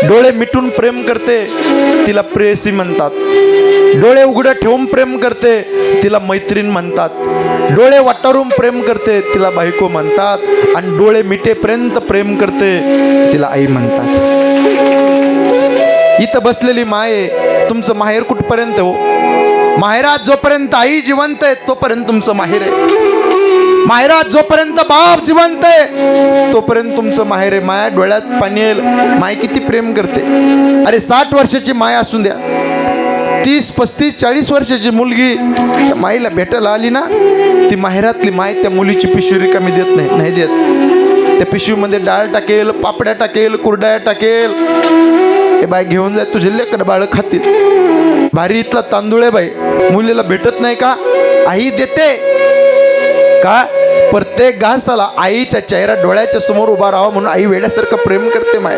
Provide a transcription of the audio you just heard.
डोळे मिटून प्रेम करते तिला प्रेयसी म्हणतात. डोळे उघडे ठेवून प्रेम करते तिला मैत्रीण म्हणतात. डोळे वाटारून प्रेम करते तिला बायको म्हणतात. आणि डोळे मिटेपर्यंत प्रेम करते तिला आई म्हणतात. इथं बसलेली माये, तुमचं माहेर कुठपर्यंत हो? माहेरात जोपर्यंत आई जिवंत आहे तोपर्यंत तुमचं माहेर आहे. माहेरात जोपर्यंत बाप जिवंत आहे तोपर्यंत तुमचं माहेर आहे. माया डोळ्यात पाणी येईल. माय किती प्रेम करते. अरे 60 वर्षाची माय असून द्या, 30, 35, 40 वर्षाची मुलगी त्या माईला भेटायला आली ना, ती माहेरातली माय त्या मुलीची पिशवी रिकामी देत नाही देत. त्या पिशवीमध्ये डाळ टाकेल, पापड्या टाकेल, कुरड्या टाकेल. हे बाय घेऊन जाय, तुझे लेकर बाळ खातील. भारी इथला तांदूळ आहे बाई. मुलीला भेटत नाही का? आई देते का? प्रत्येक घासाला आईचा चेहरा डोळ्याच्या समोर उभा राहावा म्हणून आई वेड्यासारखं प्रेम करते माय.